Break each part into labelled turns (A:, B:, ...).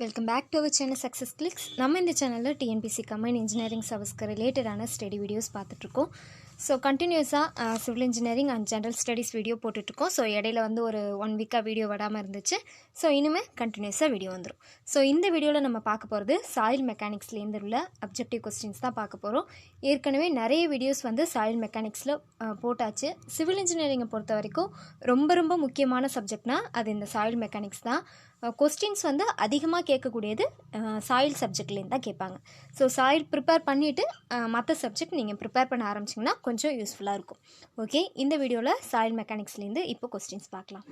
A: Welcome back to our channel success clicks. நம்ம இந்த சேனலில் டிஎன்பிசி கம்பைன் இன்ஜினியரிங் சர்வீஸ்க்கு ரிலேட்டடான ஸ்டடி வீடியோஸ் பார்த்துட்ருக்கோம். ஸோ கண்டினியூஸாக civil engineering and general studies video போட்டுட்ருக்கோம். ஸோ இடையில ஒரு 1 வீக்காக வீடியோ விடாமல் இருந்துச்சு. ஸோ இனிமேல் கண்டினியூஸாக வீடியோ வந்துடும். ஸோ இந்த வீடியோவில் நம்ம பார்க்க போகிறது சாயில் மெக்கானிக்ஸ்லேருந்து உள்ள அப்ஜெக்டிவ் கொஸ்டின்ஸ் தான் பார்க்க போகிறோம். ஏற்கனவே நிறைய வீடியோஸ் சாயில் மெக்கானிக்ஸில் போட்டாச்சு. சிவில் இன்ஜினியரிங்கை பொறுத்த வரைக்கும் ரொம்ப முக்கியமான சப்ஜெக்ட்னால் அது இந்த சாயில் மெக்கானிக்ஸ் தான். கொஸ்டின்ஸ் அதிகமாக கேட்கக்கூடியது சாயில் சப்ஜெக்ட்லேருந்து தான் கேட்பாங்க. ஸோ சாயில் ப்ரிப்பேர் பண்ணிவிட்டு மற்ற சப்ஜெக்ட் நீங்கள் ப்ரிப்பேர் பண்ண ஆரம்பிச்சிங்கன்னா கொஞ்சம் யூஸ்ஃபுல்லாக இருக்கும். ஓகே, இந்த வீடியோவில் சாயில் மெக்கானிக்ஸ்லேருந்து இப்போ கொஸ்டின்ஸ் பார்க்கலாம்.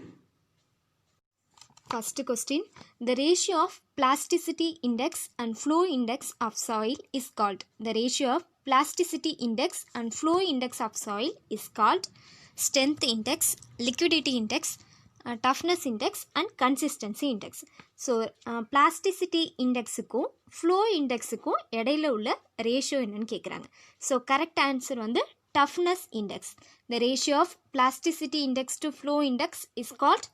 A: First question, the ratio of plasticity index and flow index of soil is called. The ratio of plasticity index and flow index of soil is called strength index, liquidity index, toughness index and consistency index. So plasticity இண்டெக்ஸுக்கும் flow இண்டெக்ஸுக்கும் இடையில உள்ள ratio என்னன்னு கேட்குறாங்க. So correct answer toughness index. The ratio of plasticity index to flow index is called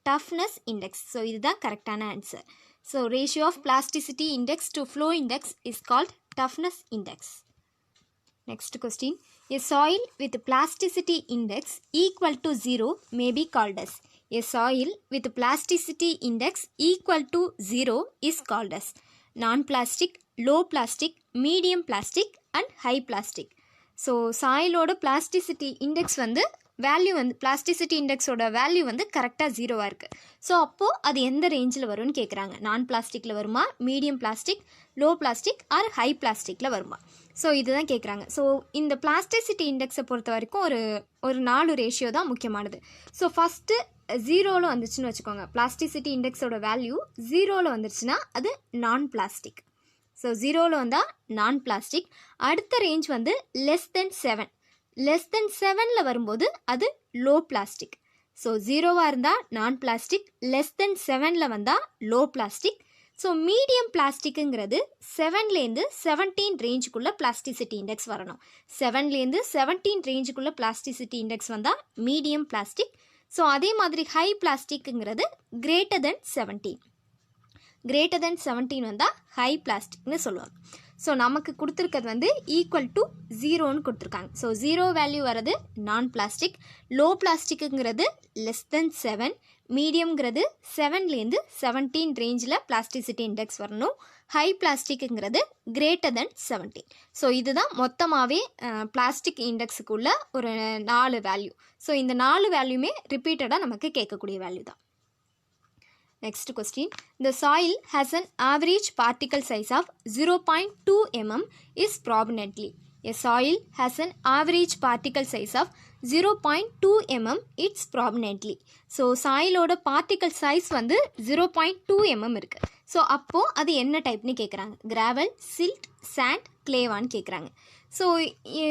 A: toughness index. So இதுதான் கரெக்டான answer. So ratio of plasticity index to flow index is called toughness index. Next question, a soil with plasticity index equal to 0 may be called as. A soil with plasticity index equal to 0 is called as non-plastic, low plastic, medium plastic and high plastic. So soil oda plasticity index value plasticity இண்டெக்ஸோட value கரெக்டாக 0வாக இருக்குது. So அப்போது அது எந்த ரேஞ்சில் வரும்னு கேட்குறாங்க. நான் பிளாஸ்டிக்கில் வருமா, medium plastic, low plastic or high பிளாஸ்டிக்கில் வருமா? ஸோ இதுதான் கேட்குறாங்க. ஸோ இந்த பிளாஸ்டிசிட்டி இண்டெக்ஸை பொறுத்த வரைக்கும் ஒரு 4 ரேஷியோ தான் முக்கியமானது. ஸோ ஃபஸ்ட்டு 0வில் வந்துச்சுன்னு வச்சுக்கோங்க. பிளாஸ்டிசிட்டி இண்டெக்ஸோட வேல்யூ 0வில் வந்துருச்சுன்னா அது நான் பிளாஸ்டிக். ஸோ 0வில் வந்தால் நான் பிளாஸ்டிக். அடுத்த range less than 7. Less than 7ல் வரும்போது அது லோ பிளாஸ்டிக். ஸோ 0வாக இருந்தால் நான் பிளாஸ்டிக், லெஸ் தென் 7ல் வந்தால் லோ பிளாஸ்டிக். ஸோ மீடியம் பிளாஸ்டிக்குங்கிறது 7லேருந்து 17 ரேஞ்சுக்குள்ளே பிளாஸ்டிசிட்டி இண்டெக்ஸ் வரணும். 7லேருந்து 17 ரேஞ்சுக்குள்ளே பிளாஸ்டிசிட்டி இண்டெக்ஸ் வந்தால் மீடியம் பிளாஸ்டிக். ஸோ அதே மாதிரி ஹை பிளாஸ்டிக்குங்கிறது கிரேட்டர் தென் 17. கிரேட்டர் தென் 17 வந்தால் ஹை பிளாஸ்டிக்னு சொல்லுவாங்க. ஸோ நமக்கு கொடுத்துருக்கிறது ஈக்குவல் டு 0ன்னு கொடுத்துருக்காங்க. ஸோ 0 வேல்யூ வர்றது நான் பிளாஸ்டிக், லோ பிளாஸ்டிக்குங்கிறது லெஸ் தென் 7, மீடியம்ங்கிறது 7லேருந்து 17 ரேஞ்சில் பிளாஸ்டிசிட்டி இண்டெக்ஸ் வரணும், ஹை பிளாஸ்டிக்குங்கிறது கிரேட்டர் தென் 17. ஸோ இதுதான் மொத்தமாகவே பிளாஸ்டிக் இண்டெக்ஸுக்குள்ள ஒரு 4 வேல்யூ. ஸோ இந்த 4 வேல்யூமே ரிப்பீட்டடாக நமக்கு கேட்கக்கூடிய வேல்யூ தான். Next question, the soil has an average particle size of 0.2 mm is prominently. A soil has an average particle size of 0.2 mm it's prominently. So soil oda particle size 0.2 mm இருக்கு. So அப்போது அது என்ன டைப்னு கேட்குறாங்க. Gravel, silt, sand, கிளேவான்னு கேட்குறாங்க. So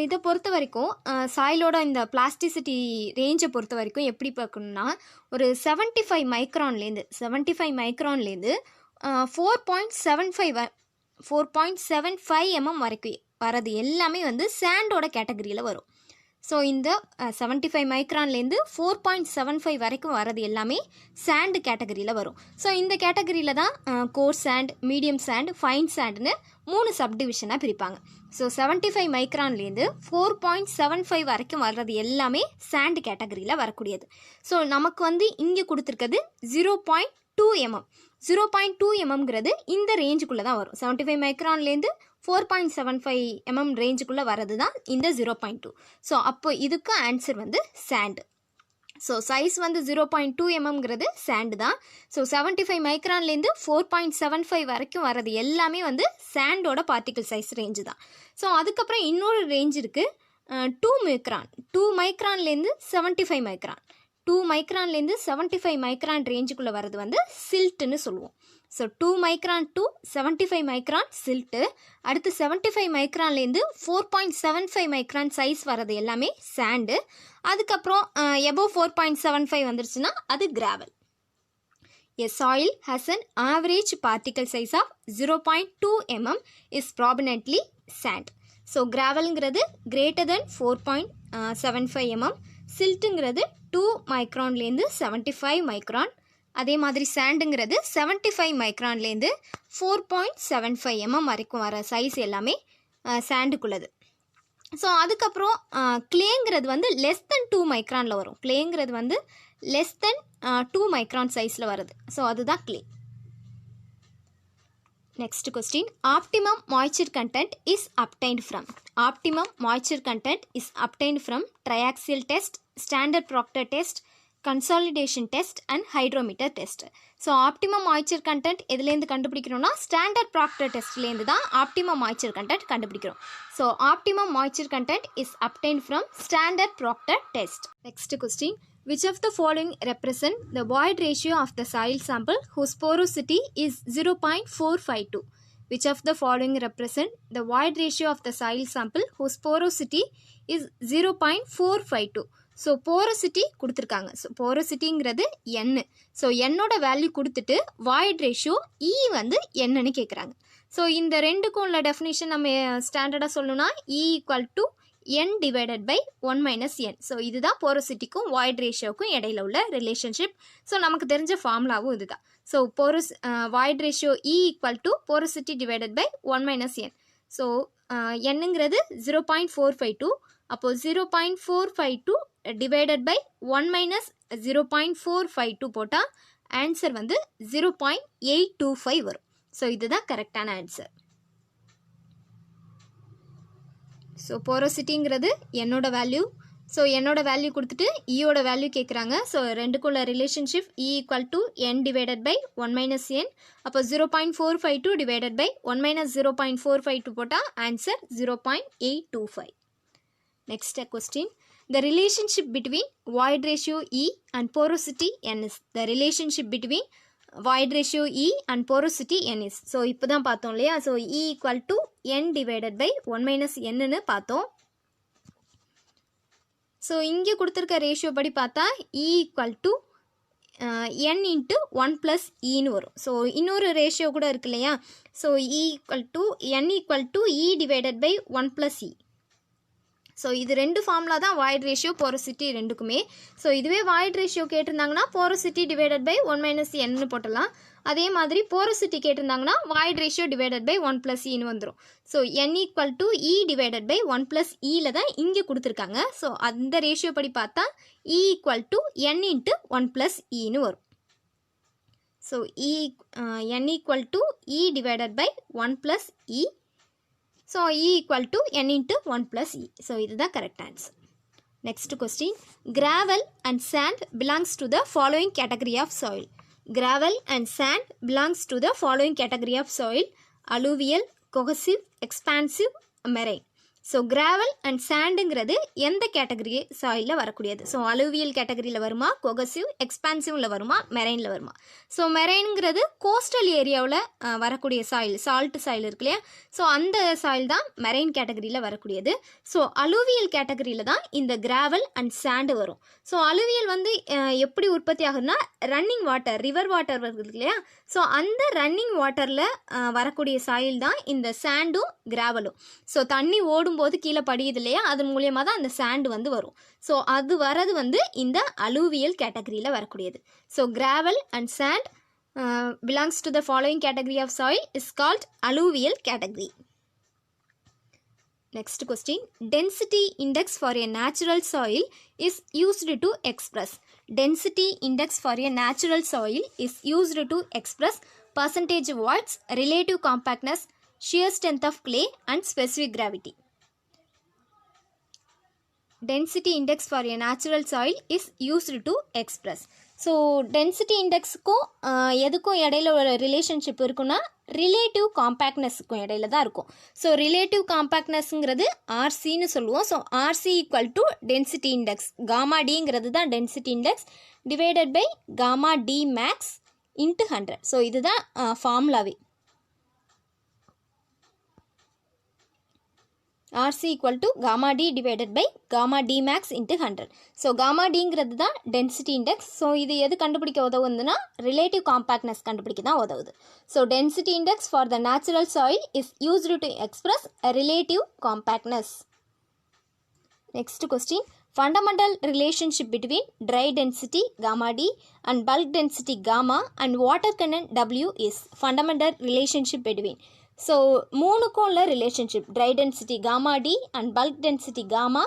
A: இதை பொறுத்த வரைக்கும் சாயிலோட இந்த பிளாஸ்டிசிட்டி ரேஞ்சை பொறுத்த வரைக்கும் எப்படி பார்க்கணுன்னா, ஒரு 75 மைக்ரான்லேருந்து 4.75 mm வரைக்கும் வரது எல்லாமே சாண்டோட கேட்டகரியில் வரும். ஸோ இந்த 75 மைக்ரான்லேருந்து 4.75 வரைக்கும் வரது எல்லாமே சாண்டு கேட்டகரியில் வரும். ஸோ இந்த கேட்டகரியில் தான் coarse sand, medium sand, fine சாண்டுன்னு 3 சப்டிவிஷனாக பிரிப்பாங்க. ஸோ 75 மைக்ரான்லேருந்து 4.75 வரைக்கும் வர்றது எல்லாமே சாண்டு கேட்டகரியில் வரக்கூடியது. ஸோ நமக்கு இங்கே கொடுத்துருக்கிறது 0.2 mm. 0.2 mmங்கிறது இந்த ரேஞ்சுக்குள்ளே தான் வரும். 75 மைக்ரான்லேருந்து 4.75 mm ரேஞ்சுக்குள்ளே வர்றது தான் இந்த 0.2. ஸோ அப்போ இதுக்கு ஆன்சர் சாண்டு. ஸோ சைஸ் 0.2 mmங்கிறது சாண்டு தான். ஸோ 75 மைக்ரான்லேருந்து 4.75 வரைக்கும் வர்றது எல்லாமே சாண்டோட பார்ட்டிகல் சைஸ் ரேஞ்சு தான். ஸோ அதுக்கப்புறம் இன்னொரு ரேஞ்ச் இருக்குது, 2 மைக்ரான். 2 மைக்ரான்லேருந்து 75 மைக்ரான். 2 மைக்ரான்லேருந்து 75 மைக்ரான் ரேஞ்சுக்குள்ளே வர்றது சில்ட்டுன்னு சொல்லுவோம். So 2 micron to 75 micron silt. அடுத்து 75 மைக்ரான்லேருந்து 4.75 மைக்ரான் சைஸ் வர்றது எல்லாமே சாண்டு. அதுக்கப்புறம் எபோவ் 4.75 வந்துருச்சுன்னா அது gravel. A soil has an average particle size of 0.2 mm is prominently sand. So கிராவலுங்கிறது கிரேட்டர் தென் 4.75 mm, சில்ட்டுங்கிறது 2 மைக்ரான்லேருந்து 75 மைக்ரான், அதே மாதிரி சாண்டுங்கிறது 75 மைக்ரான்லேருந்து 4.75 mm வரைக்கும் வர சைஸ் எல்லாமே சாண்டுக்குள்ளது. ஸோ அதுக்கப்புறம் கிளேங்கிறது வந்து லெஸ் தென் 2 மைக்ரானில் வரும். கிளேங்கிறது வந்து லெஸ் தென் 2 மைக்ரான் சைஸில் வருது. ஸோ அதுதான் clay. Next question, optimum moisture content is obtained from. Optimum moisture content is obtained from triaxial test, standard Proctor test, consolidation test and hydrometer test. So optimum moisture content எதுலேருந்து கண்டுபிடிக்கிறோம்னா standard Proctor testலேருந்து தான் optimum moisture content கண்டுபிடிக்கிறோம். So optimum moisture content is obtained from standard Proctor test. Next question, which of the following represent the void ratio of the soil sample whose porosity is 0.452? Which of the following represent the void ratio of the soil sample whose porosity is 0.452? So porosity கொடுத்துருக்காங்க. So போரோசிட்டிங்கிறது n. So என்னோட value கொடுத்துட்டு void ratio e வந்து என்னன்னு கேட்குறாங்க. So இந்த ரெண்டுக்கும் உள்ள டெஃபினேஷன் நம்ம ஸ்டாண்டர்டாக சொல்லணும்னா e equal to n divided by 1 minus n. So இதுதான் போரோசிட்டிக்கும் வாய்ட் ரேஷியோக்கும் இடையில உள்ள ரிலேஷன்ஷிப். ஸோ நமக்கு தெரிஞ்ச ஃபார்முலாவும் இதுதான். So void ratio e equal to porosity divided by 1 minus n. So என்னங்கிறது 0.452. அப்போது 0.452 டிவைடட் பை 1 மைனஸ் 0.452 போட்டால் ஆன்சர் வந்து 0.825 வரும். ஸோ இதுதான் கரெக்டான ஆன்சர். ஸோ போரோசிட்டிங்கிறது என்னோட வேல்யூ. ஸோ என்னோட வேல்யூ கொடுத்துட்டு ஈயோட வேல்யூ கேட்குறாங்க. ஸோ ரெண்டுக்குள்ள relationship e equal to n divided by 1 minus n. அப்போ 0.452 டிவைடட் பை 1 மைனஸ் 0.452 போட்டால் answer 0.825. Next question, the relationship between void ratio E and porosity n is. The relationship between void ratio E and porosity n is. So இப்போ தான் பார்த்தோம் இல்லையா. So E equal to n divided by 1 minus nன்னு பார்த்தோம். So இங்கே கொடுத்துருக்க ratio படி பார்த்தா E equal to n into 1 plus ன்னு வரும். ஸோ இன்னொரு ரேஷியோ கூட இருக்கு இல்லையா. So E equal to n equal to E divided by 1 plus E. So இது ரெண்டு ஃபார்முலா தான் வாய்ட் ரேஷியோ போரோசிட்டி ரெண்டுக்குமே. ஸோ இதுவே வாய்ட் ரேஷியோ கேட்டிருந்தாங்கன்னா போரோசிட்டி டிவைடட் பை 1 மைனஸ் என்னு போட்டலாம். அதே மாதிரி போரோசிட்டி கேட்டிருந்தாங்கன்னா void ratio divided by 1 plus ஈன்னு வந்துடும். So n equal to e divided by 1 plus ஈல தான் இங்கே கொடுத்துருக்காங்க. ஸோ அந்த ரேஷியோ படி பார்த்தா e equal to n into 1 plus ஈன்னு வரும். So n equal to e divided by 1 plus e. So E equal to n into 1 plus E. So this is the correct answer. Next question, gravel and sand belongs to the following category of soil. Gravel and sand belongs to the following category of soil: alluvial, cohesive, expansive, marine. So gravel and சாண்டுங்கிறது எந்த category சாயிலில் வரக்கூடியது? So alluvial கேட்டகரியில் வருமா, கொகசிவ், எக்ஸ்பான்சிவில் வருமா, மெரைனில் வருமா? So மெரைனுங்கிறது coastal ஏரியாவில் வரக்கூடிய soil, salt soil இருக்கு இல்லையா. ஸோ அந்த சாயில் தான் மெரைன் கேட்டகரியில் வரக்கூடியது. ஸோ அலுவியல் கேட்டகரியில் தான் இந்த கிராவல் அண்ட் சாண்டு வரும். ஸோ அலுவியல் வந்து எப்படி உற்பத்தி ஆகுதுன்னா ரன்னிங் வாட்டர், ரிவர் வாட்டர் வருது இல்லையா. ஸோ அந்த ரன்னிங் வாட்டரில் வரக்கூடிய சாயில் தான் இந்த சாண்டும் கிராவலும். ஸோ தண்ணி ஓடும்போது கீழே படியுது இல்லையா, அதன் மூலியமாக தான் அந்த சாண்டு வந்து வரும். ஸோ அது வரது வந்து இந்த அலுவியல் கேட்டகரியில் வரக்கூடியது. So gravel and sand belongs to the following category of soil is called alluvial category. Next question, density index for a natural soil is used to express. Density index for a natural soil is used to express percentage voids, relative compactness, shear strength of clay and specific gravity. Density index for a natural soil is used to express. So density இண்டெக்ஸுக்கும் எதுக்கும் இடையில ஒரு relationship இருக்குன்னா relative காம்பேக்ட்னஸுக்கும் இடையில தான் இருக்கும். So relative காம்பேக்ட்னஸ்ங்கிறது ஆர்சின்னு சொல்லுவோம். So RC equal to density index gamma டிங்கிறது தான் density index divided by gamma d max into 100. So இதுதான் ஃபார்முலாவே. RC equal to gamma D divided by gamma D max into 100. So gamma D ங்கிறது தான் density index. So இது எது கண்டுபிடிக்க உதவுதுன்னா relative compactness கண்டுபிடிக்க தான் உதவுது. So density index for the natural soil is used to express a relative compactness. Next question, Fundamental relationship between dry density gamma d and bulk density gamma and water content W is fundamental relationship between. So மூணுக்கும் உள்ள relationship dry density gamma d and bulk density gamma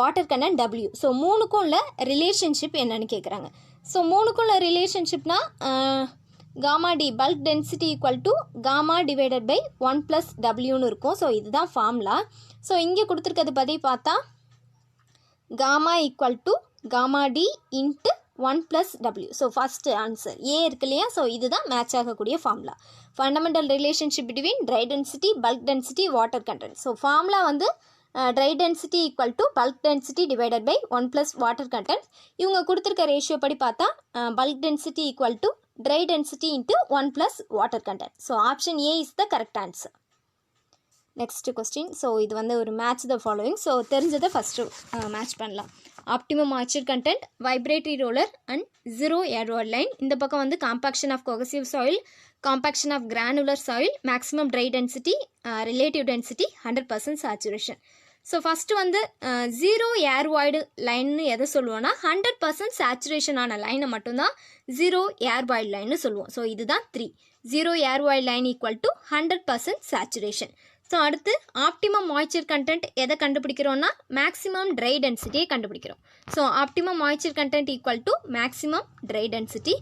A: water content W. So மூணுக்கும் உள்ள relationship என்னன்னு கேட்குறாங்க. So மூணுக்கும் உள்ள relationshipனா gamma d bulk density equal to gamma divided by 1 plus W னு இருக்கும். ஸோ இதுதான் ஃபார்முலா. ஸோ இங்கே கொடுத்துருக்கிறது பற்றி பார்த்தா gamma equal to gamma d into 1 plus W. So first answer A இருக்கு இல்லையா. ஸோ இதுதான் மேட்ச் ஆகக்கூடிய formula. Fundamental relationship between dry density bulk density water content. So formula வந்து dry density equal to bulk density divided by 1 plus water content. இவங்க கொடுத்துருக்க ratio படி பார்த்தா bulk density equal to dry density into 1 plus water content. So option A is the correct answer. Next question. So இது வந்து ஒரு match the following. So தெரிஞ்சதை first match பண்ணலாம். Optimum moisture content, vibratory roller and zero air void line. இந்த பக்கம் வந்து compaction of cohesive soil, compaction of granular soil, maximum dry density, relative density, 100% saturation. So first வந்து zero air void லைன்னு எதை சொல்லுவோன்னா 100% saturation ஆன லைனை மட்டும்தான் ஜீரோ ஏர்வாய்டு லைன்னு சொல்லுவோம். ஸோ இதுதான் 3. Zero air void line equal to 100% saturation. So அடுத்து ஆப்டிமம் மாய்ச்சர் கண்டென்ட் எதை கண்டுபிடிக்கிறோன்னா மேக்ஸிமம் ட்ரை டென்சிட்டியை கண்டுபிடிக்கிறோம். So optimum moisture content equal to maximum dry density.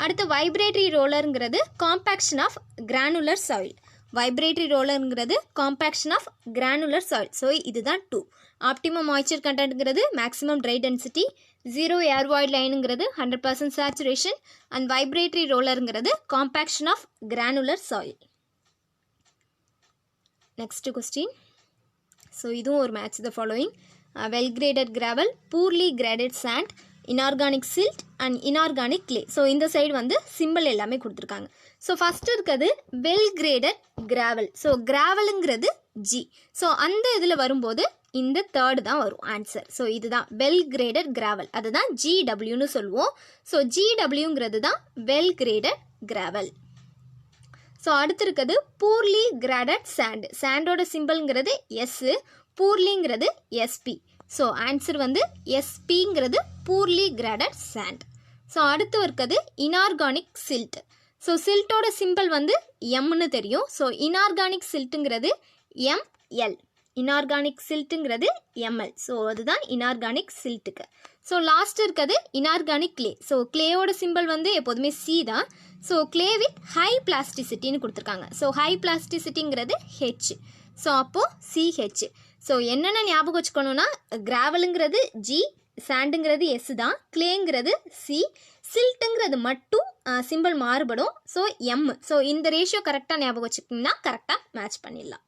A: அடுத்து வைப்ரேட்டரி ரோலருங்கிறது compaction of granular soil. Vibratory ரோலருங்கிறது compaction of granular soil. So இதுதான் 2. Optimum moisture கண்டென்ட்ங்கிறது maximum dry density, zero air void லைனுங்கிறது 100% சேச்சுரேஷன், அண்ட் வைப்ரேட்டரி ரோலருங்கிறது compaction of granular soil. Next question. So இதுவும் ஒரு match the following. Well graded gravel, poorly graded sand, inorganic silt and inorganic clay. So இந்த side வந்து symbol எல்லாமே கொடுத்துருக்காங்க. So first இருக்கிறது well graded gravel. So கிராவலுங்கிறது G. So அந்த இதில் வரும்போது இந்த தேர்டு தான் வரும் ஆன்சர். ஸோ இதுதான் வெல் கிரேடட் கிராவல், அதுதான் ஜிடபிள்யூன்னு சொல்லுவோம். ஸோ ஜிடபிள்யூங்கிறது தான் வெல் கிரேடட் கிராவல். ஸோ அடுத்து இருக்கிறது பூர்லி கிராடட் சாண்டு. சாண்டோட சிம்பிள்ங்கிறது எஸ்ஸு, பூர்லிங்கிறது எஸ்பி. ஸோ ஆன்சர் வந்து எஸ்பிங்கிறது பூர்லி கிராடட் சாண்ட். ஸோ அடுத்து இருக்கிறது இன்ஆர்கானிக் சில்ட். ஸோ சில்ட்டோட சிம்பிள் வந்து எம்னு தெரியும். ஸோ இன்ஆர்கானிக் சில்ட்டுங்கிறது எம்எல், இன்ஆர்கானிக் சில்ட்டுங்கிறது எம்எல். ஸோ அதுதான் இன்ஆர்கானிக் சில்ட்டுக்கு. ஸோ லாஸ்ட் இருக்கிறது இன்ஆர்கானிக் கிளே. ஸோ கிளேயோட சிம்பிள் வந்து எப்போதுமே சி தான். ஸோ கிளே வித் ஹை பிளாஸ்டிசிட்டின்னு கொடுத்துருக்காங்க. ஸோ ஹை பிளாஸ்டிசிட்டிங்கிறது ஹெச். ஸோ அப்போது சிஹெச். ஸோ என்னென்ன ஞாபகம் வச்சுக்கணுன்னா கிராவலுங்கிறது ஜி, சாண்டுங்கிறது எஸ் தான், கிளேங்கிறது சி, சில்ட்டுங்கிறது மட்டும் சிம்பிள் மாறுபடும். So M. ஸோ இந்த ரேஷியோ கரெக்டாக ஞாபகம் வச்சுக்கிட்டிங்கன்னா கரெக்டாக மேட்ச் பண்ணிடலாம்.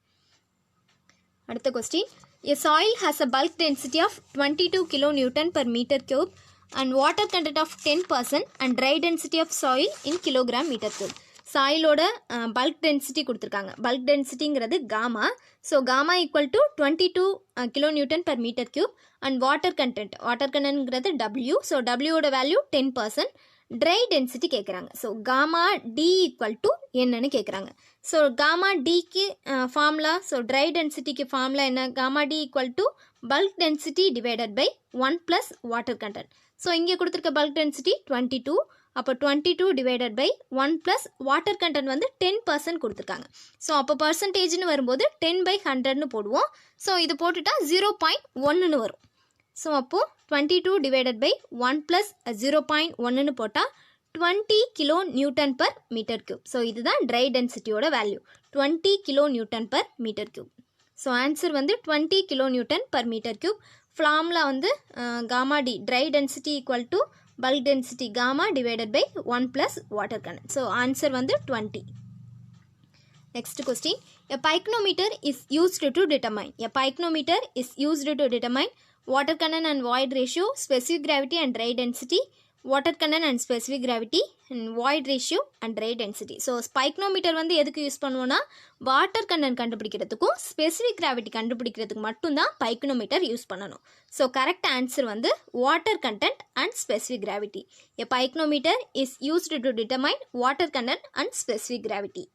A: அடுத்த question. A soil has a bulk density of 22 kilonewton per meter cube and water content of 10% and dry density of soil in kilogram meter cube. சாயிலோட bulk density கொடுத்துருக்காங்க. Bulk டென்சிட்டிங்கிறது gamma. So gamma equal to 22 kilonewton per meter cube and water கண்டென்ட்ங்கிறது W. So டபிள்யூவோட value 10%. Dry density கேட்குறாங்க. So gamma D equal to என்னன்னு கேட்குறாங்க. So gamma டிக்கு formula, so dry டென்சிட்டிக்கு ஃபார்முலா என்ன? Gamma D equal to bulk density divided by 1 plus water content. So இங்கே கொடுத்துருக்க பல்க் டென்சிட்டி 22. அப்போ 22 divided by 1 plus water content வந்து 10% கொடுத்துருக்காங்க. ஸோ அப்போ பர்சன்டேஜ்னு வரும்போது 10/100ன்னு போடுவோம். ஸோ இது போட்டுட்டா 0.1ன்னு வரும். ஸோ அப்போது 22 டிவைடட் பை 1 plus 0.1ன்னு போட்டால் 20 kilonewton per meter cube. So இதுதான் ட்ரை டென்சிட்டியோட value, 20 kilonewton per meter cube. So answer வந்து 20 kilonewton per meter cube. Formula வந்து gamma D, dry density equal to bulk density gamma divided by 1 plus water content. So answer வந்து 20. Next question. A pycnometer is used to determine. A pycnometer is used to determine water content and void ratio, specific gravity and dry density, water content and specific gravity, and void ratio and dry density. So pycnometer வந்து எதுக்கு use பண்ணுவோம்னா water content கண்டுபிடிக்கிறதுக்கும் specific gravity கண்டுபிடிக்கிறதுக்கு மட்டும்தான் pycnometer use பண்ணணும். So correct answer வந்து water content and specific gravity. A pycnometer is used to determine water content and specific gravity.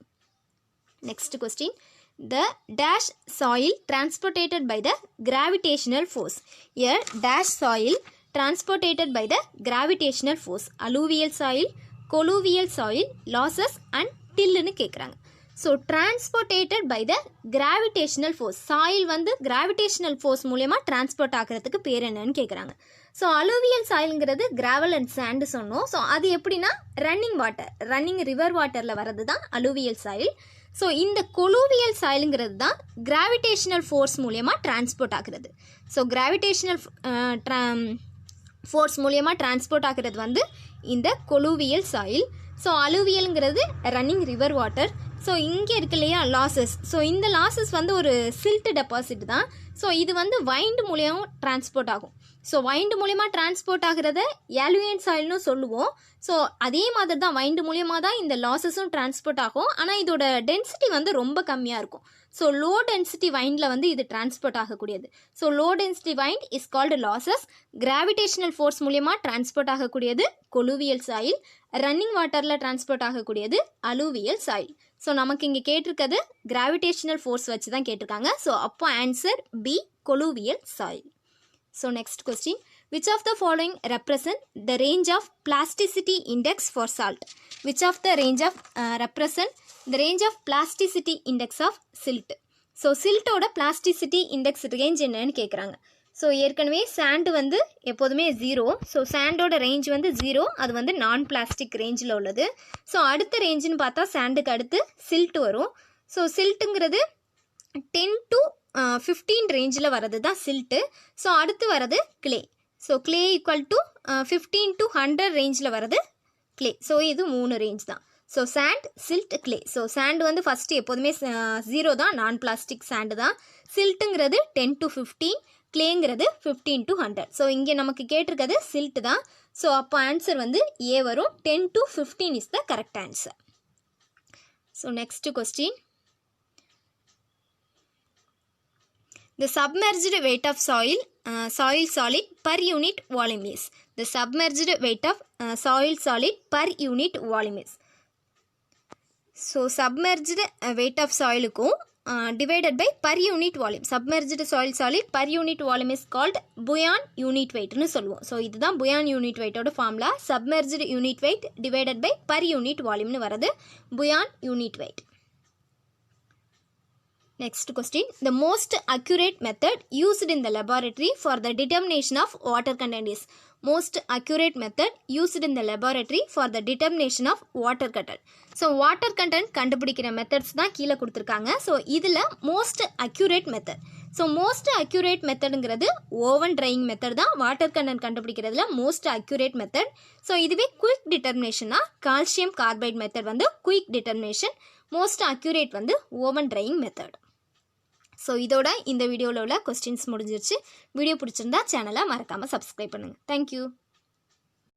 A: Next question. the dash soil transported by the gravitational force. Here dash soil transported by the gravitational force. Alluvial soil, colluvial soil, losses and till னு கேக்குறாங்க. So transported by the gravitational force. soil வந்து gravitational force மூலமா transport ஆகிறதுக்கு பேர் என்னன்னு கேக்குறாங்க. So alluvial சாயில்ங்கிறது gravel and sand சொன்னோம். ஸோ அது எப்படின்னா ரன்னிங் ரிவர் வாட்டரில் வர்றது தான் அலுவியல் சாயில். ஸோ இந்த கொலூவியல் சாயிலுங்கிறது தான் கிராவிடேஷனல் ஃபோர்ஸ் மூலயமா டிரான்ஸ்போர்ட் ஆகுறது. ஸோ கிராவிடேஷனல் ஃபோர்ஸ் மூலயமா டிரான்ஸ்போர்ட் ஆகிறது வந்து இந்த கொலூவியல் சாயில். ஸோ அலுவியலுங்கிறது ரன்னிங் ரிவர் வாட்டர். ஸோ இங்கே இருக்கு இல்லையா லாசஸ். ஸோ இந்த லாசஸ் வந்து ஒரு சில்ட் டெபாசிட் தான். ஸோ இது வந்து வைண்ட் மூலியமும் டிரான்ஸ்போர்ட் ஆகும். ஸோ வைண்ட் மூலியமாக டிரான்ஸ்போர்ட் ஆகிறத ஆலுவியல் சாயில்னு சொல்லுவோம். ஸோ அதே மாதிரி தான் வைண்ட் மூலியமாக தான் இந்த லாசஸும் டிரான்ஸ்போர்ட் ஆகும். ஆனால் இதோட டென்சிட்டி வந்து ரொம்ப கம்மியாக இருக்கும். ஸோ லோ டென்சிட்டி வைண்டில் வந்து இது டிரான்ஸ்போர்ட் ஆகக்கூடியது. So low density wind is called loess. Gravitational force மூலியமாக டிரான்ஸ்போர்ட் ஆகக்கூடியது கொலூவியல் சாயில். ரன்னிங் வாட்டரில் டிரான்ஸ்போர்ட் ஆகக்கூடியது அலுவியல் சாயில். ஸோ நமக்கு இங்கே கேட்டிருக்கிறது கிராவிடேஷனல் ஃபோர்ஸ் வச்சு தான் கேட்டிருக்காங்க. ஸோ அப்போ answer B colluvial soil. So next question, which of the following represent the range of plasticity index for salt? Which of the range of represent the range of plasticity index of silt? So silt ஓட plasticity index range என்னன்னு கேட்குறாங்க. So ஏற்கனவே sand வந்து எப்போதுமே 0. So சாண்டோட range வந்து 0. அது வந்து நான் பிளாஸ்டிக் ரேஞ்சில் உள்ளது. ஸோ அடுத்த ரேஞ்சுன்னு பார்த்தா சாண்டுக்கு அடுத்து சில்ட் வரும். ஸோ சில்ட்டுங்கிறது 10 to 15 ரேஞ்சில் வரது தான் சில்ட்டு. ஸோ அடுத்து வரது clay. So clay equal to 15 to 100 ரேஞ்சில் வரது கிளே. ஸோ இது 3 ரேஞ்ச் தான். So sand, silt, clay. So sand வந்து ஃபஸ்ட்டு எப்போதுமே 0 தான், நான் பிளாஸ்டிக் சாண்டு தான். சில்ட்டுங்கிறது 10 to 15, கிளேங்கிறது 15 to 100. ஸோ இங்கே நமக்கு கேட்டிருக்கிறது சில்ட் தான். ஸோ அப்போ ஆன்சர் வந்து ஏ வரும். 10 to 15 is the correct answer. So next question, the submerged weight of soil solid per unit volume is. The submerged weight of soil solid per unit volume is. So submerged weight of soil க்கும் divided by per unit volume. Submerged soil solid per unit volume is called buoyant unit weight னு சொல்லுவோம். So இதுதான் buoyant unit weight ஓட formula. submerged unit weight divided by per unit volume னு வரது buoyant unit weight. Next question, the most accurate method used in the laboratory for the determination of water content is. Most accurate method used in the laboratory for the determination of water content. So water content கண்டுபிடிக்கிற methods தான் கீழே கொடுத்துருக்காங்க. So இதில் most accurate method. So most accurate methodங்கிறது oven drying method தான் water content கண்டுபிடிக்கிறதுல most accurate method. So இதுவே quick டிட்டர்மினேஷனா கால்சியம் கார்பைட் மெத்தட் வந்து குயிக் டிட்டர்மினேஷன். மோஸ்ட் அக்யூரேட் வந்து ஓவன் ட்ரையிங் மெத்தட். ஸோ இதோட இந்த வீடியோவில் உள்ள கொஸ்டின்ஸ் முடிஞ்சிருச்சு. வீடியோ பிடிச்சிருந்தா சேனலை மறக்காமல் சப்ஸ்கிரைப் பண்ணுங்கள். தேங்க்யூ.